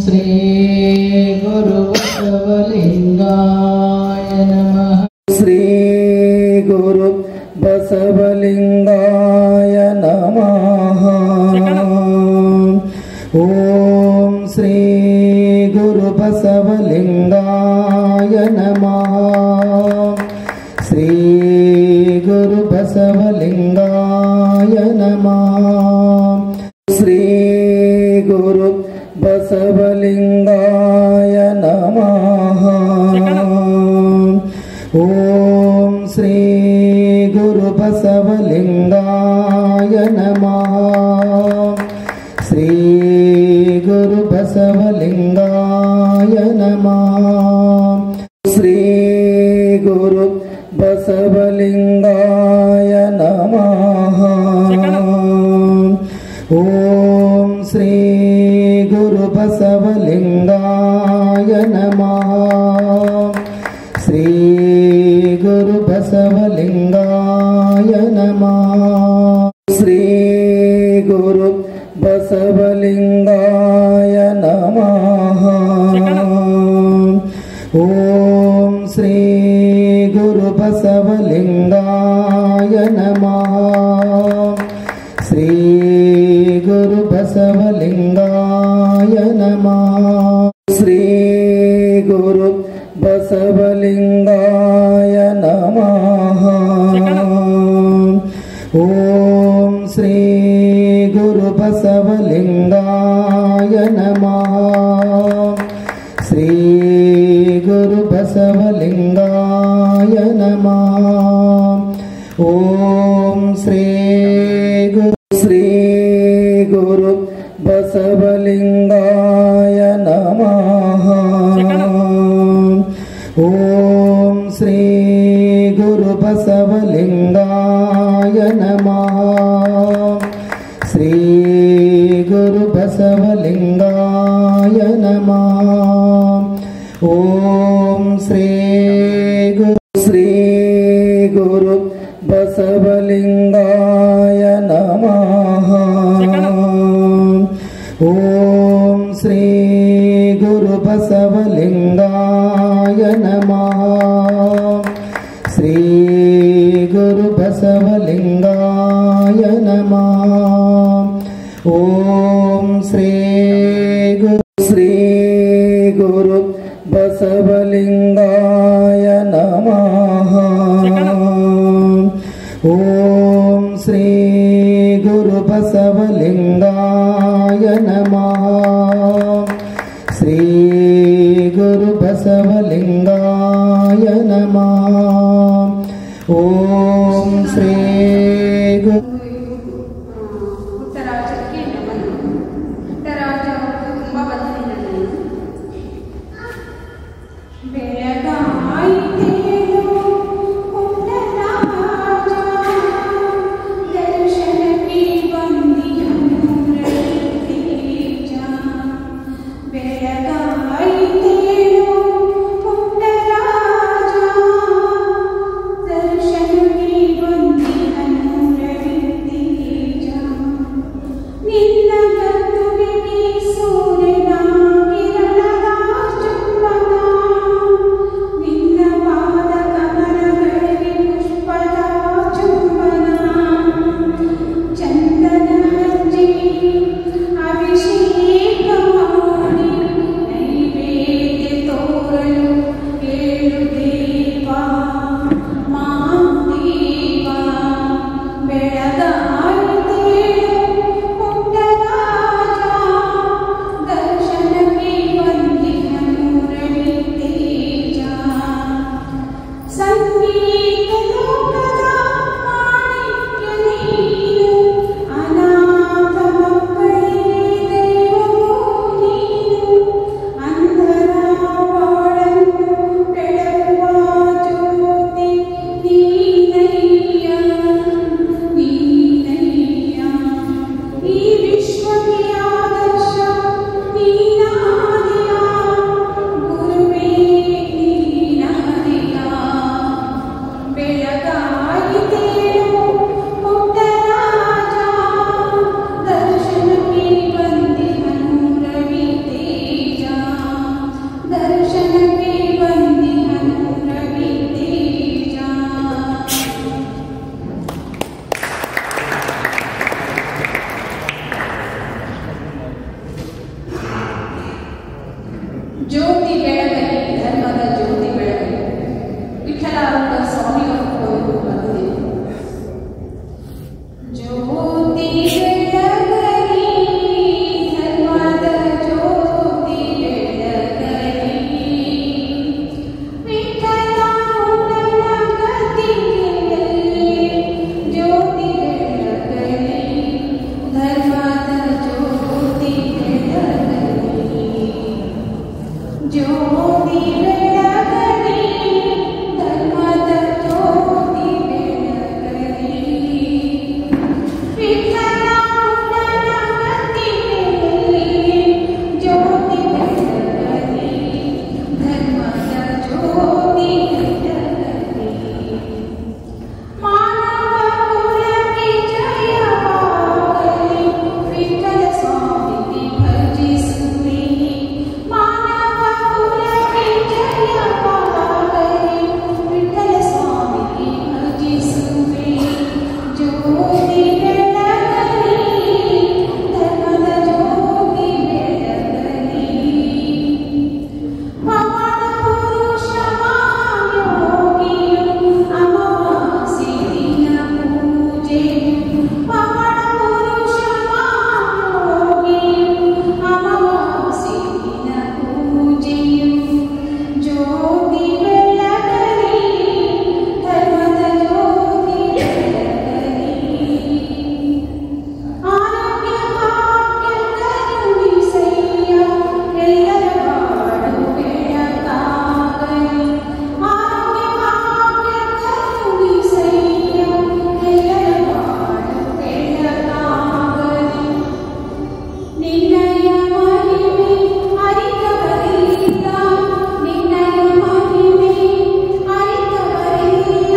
ಶ್ರೀ ಗುರು ಬಸವಲಿಂಗಾಯ ನಮಃ. ಶ್ರೀ ಗುರು ಬಸವಲಿಂಗಾಯ ನಮಃ. ಓಂ ಶ್ರೀ ಗುರು ಬಸವಲಿಂಗಾಯ ನಮಃ. ಶ್ರೀ ಗುರು ಬಸವಲಿಂಗಾಯ ನಮಃ. ಶ್ರೀ ಗುರು ಬಸವಲಿಂಗಾಯ ನಮಃ. ಓಂ ಶ್ರೀ ಗುರು ಬಸವಲಿಂಗಾಯ ನಮಃ. ಶ್ರೀ ಗುರು ಬಸವಲಿಂಗಾಯ ನಮಃ. ಶ್ರೀ ಗುರು ಬಸವಲಿಂಗಾಯ ನಮಃ. ಓಂ ಶ್ರೀ ಗುರು ಬಸವಲಿಂಗಾಯ ನಮಃ. ಶ್ರೀ ಗುರು ಬಸವಲಿಂಗಾಯ ನಮಃ. ಶ್ರೀ ಗುರು ಬಸವಲಿಂಗಾಯ ನಮಃ. ಓಂ ಶ್ರೀ ಗುರು ಬಸವಲಿಂಗಾಯ ನಮಃ. ಶ್ರೀ ಗುರು ಬಸವಲಿಂಗಾಯ ನಮಃ. ಶ್ರೀ ಗುರು ಬಸವಲಿಂಗಾಯ ನಮಃ. ಓಂ ಶ್ರೀ ಗುರು ಬಸವಲಿಂಗಾಯ ನಮಃ. ಶ್ರೀ ಗುರು ಬಸವಲಿಂಗಾಯ ನಮಃ. ಓಂ ಶ್ರೀ ಗುರು ಬಸವಲಿಂಗಾಯ ನಮಃ. ಓಂ ಶ್ರೀ ಗುರು ಬಸವಲಿಂಗಾಯ ನಮಃ. ಶ್ರೀ ಗುರು ಬಸವಲಿಂಗಾಯ ನಮಃ. ಓಂ ಶ್ರೀ ಗುರು ಬಸವಲಿಂಗಾಯ ನಮಃ. ಓಂ ಶ್ರೀ ಗುರು ಬಸವಲಿಂಗಾಯ ನಮಃ. ಶ್ರೀ ಗುರು ಬಸವಲಿಂಗಾಯ ನಮಃ. ಓಂ ಶ್ರೀ ಗುರು ಬಸವಲಿಂಗಾಯ ನಮಃ. ಓಂ ಶ್ರೀ ಗುರು ಬಸವಲಿಂಗಾಯ ನಮಃ. ಶ್ರೀ ಗುರು ಬಸವಲಿಂಗಾಯ ನಮಃ. ಓಂ ಶ್ರೀ ಪುಟ್ಟರಾಜಕ್ಕೆ ನಮನ. ಪುಟ್ಟರಾಜ ತುಂಬ ಬಂದಿದ್ದೇನೆ. ಬೆಳಗಾಯಿತೇನು ಪುಟ್ಟರಾಜ ದರ್ಶನಕ್ಕೆ ಬಂದಿಹ ಜ್ಯೋತಿ ಬೆಳಗಲಿ, ಧರ್ಮದ ಜ್ಯೋತಿ ಬೆಳಗಲಿ. ವಿಠಲಾನಂದ ಸ್ವಾಮಿಯವರು ಬಂದಿದೆ. ಜ್ಯೋತಿ ಬೆಳಗಲಿ, ಧರ್ಮದ ಜ್ಯೋತಿ ಬೆಳಗಲಿ. ವಿಠಲಾನಂದನ ಗತಿಯಲ್ಲಿ ಜ್ಯೋತಿ ಬೆಳಗಲಿ, ಧರ್ಮದ ಜ್ಯೋತಿ ಬೆಳಗಲಿ. ಜ್ಯೋತಿ ಬೆಳಗಲಿ, ಧರ್ಮದ ಜ್ಯೋತಿ ಬೆಳಗಲಿ. ವಿಠಲಾನಂದನ ಗತಿಯಲ್ಲಿ ಜ್ಯೋತಿ ಬೆಳಗಲಿ, ಧರ್ಮದ ಜ್ಯೋತಿ ಬೆಳಗಲಿ. ಮಾನವ ಕುಲಕ್ಕೆ ಜಯವಾಗಲಿ, ವಿಠಲ ಸ್ವಾಮಿಗೆ ಭಜಿಸುವೆ. ಮಾನವ ಕುಲಕ್ಕೆ ಜಯವಾಗಲಿ, ವಿಠಲ ಸ್ವಾಮಿಗೆ ಭಜಿಸುವೆ. ಜ್ಯೋತಿ ಬೆಳಗಲಿ, ಧರ್ಮದ ಜ್ಯೋತಿ ಬೆಳಗಲಿ. ಪವನ ಪುರುಷ ಮಹಾಯೋಗಿಯು ಅಮಾವಾಸ್ಯೆ ದಿನ ಪೂಜೆಯು. ಪವನ ಪುರುಷ ಮಹಾಯೋಗಿಯು ಅಮಾವಾಸ್ಯೆ ದಿನ ಪೂಜೆಯು. ಜ್ಯೋತಿ ಬೆಳಗಲಿ, ಧರ್ಮದ ಜ್ಯೋತಿ ಬೆಳಗಲಿ. ಆರೋಗ್ಯ ಭಾಗ್ಯ ಕರುಣಿಸಯ್ಯ, ಎಲ್ಲರ ಬಾಳು ಬೆಳಕಾಗಲಿ. ಆರೋಗ್ಯ ಭಾಗ್ಯ ಕರುಣಿಸಯ್ಯ, ಎಲ್ಲರ ಬಾಳು ಬೆಳಕಾಗಲಿ. ನಿನ್ನಯ ಮಹಿಮೆ ಅರಿತವರಿಲ್ಲ, ನಿನ್ನಯ ಮಹಿಮೆ ಅರಿತವರಿಲ್ಲ.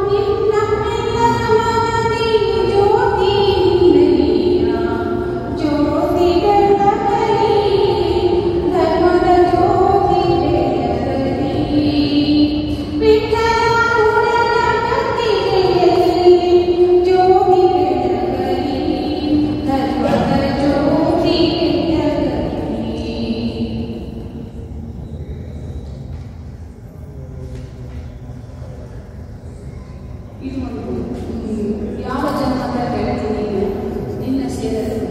ನಿನ್ನನ್ನೆಲ್ಲರ ಮನದಿ ಜ್ಯೋತಿ ನಿನ್ನಯ್ಯ. ಜ್ಯೋತಿ ಬೆಳಗಲಿ, ಧರ್ಮದ ಜ್ಯೋತಿ ಬೆಳಗಲಿ. ವಿಠಲಾನಂದನ ಗತಿಯಲ್ಲಿ ಜ್ಯೋತಿ ಬೆಳಗಲಿ, ಧರ್ಮದ ಜ್ಯೋತಿ ಬೆಳಗಲಿ. ಇದು ಯಾವ ಜನ್ಮದ ಗೆಳತಿ ನೀನು, ನಿನ್ನ ಸೇರಲು.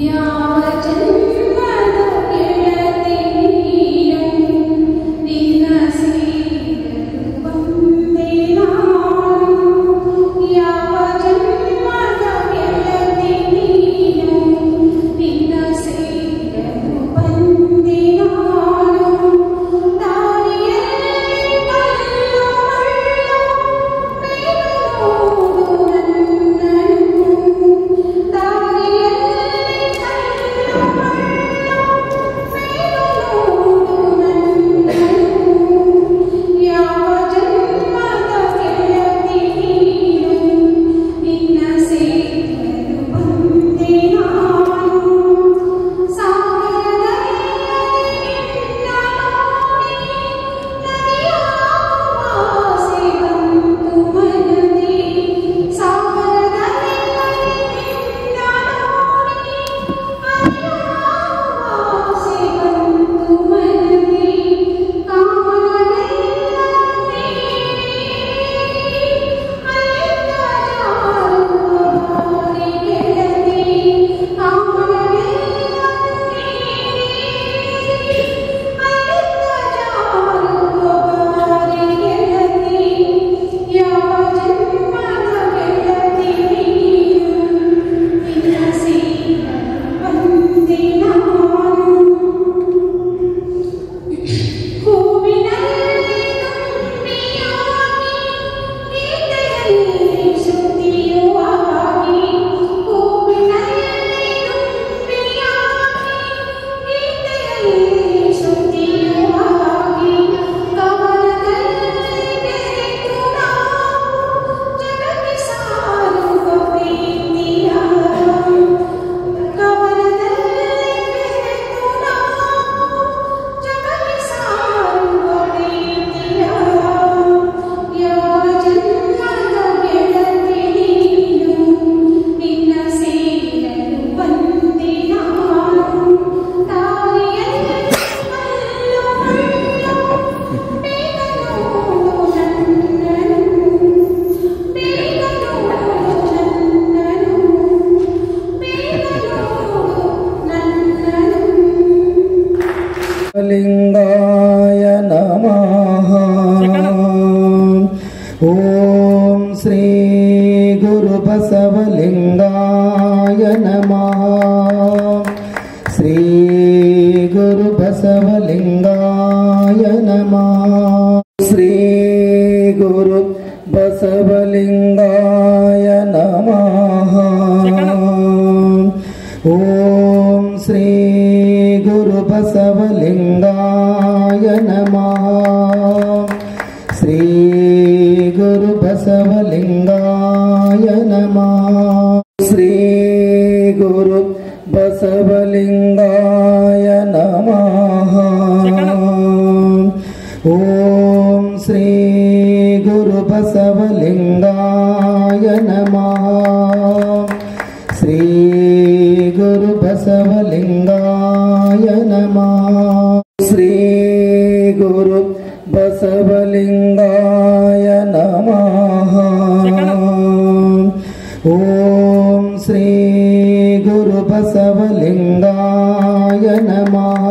ಯಾವ ಜನ್ಮದ ಗೆಳತಿ ನೀನು, ನಿನ್ನ ಸೇರಲು ಬಂದೆ ನಾನು. ಯಾವ ಜನ್ಮದ ಗೆಳತಿ ನೀನು, ನಿನ್ನ ಸೇರಲು ಬಂದೆ ನಾನು. ದಾರಿಯಲ್ಲಿ ಕಲ್ಲು ಮಣ್ಣು ಬೇಡುವುದು ನನ್ನನು. ದಾರಿಯಲ್ಲಿ ಕಲ್ಲು बसवलिंगाय नमः श्री गुरु बसवलिंगाय नमः श्री गुरु बसवलिंगाय नमः ओम श्री गुरु बसवलिंगाय नमः श्री गुरु बसवलिंगाय नमः श्री गुरु बसवलिंगाय नमः ओम श्री गुरु बसवलिंगाय नमः श्री गुरु बसवलिंगाय नमः श्री गुरु बसवलिंगाय नमः ओम श्री गुरु बसवलिंगाय नमः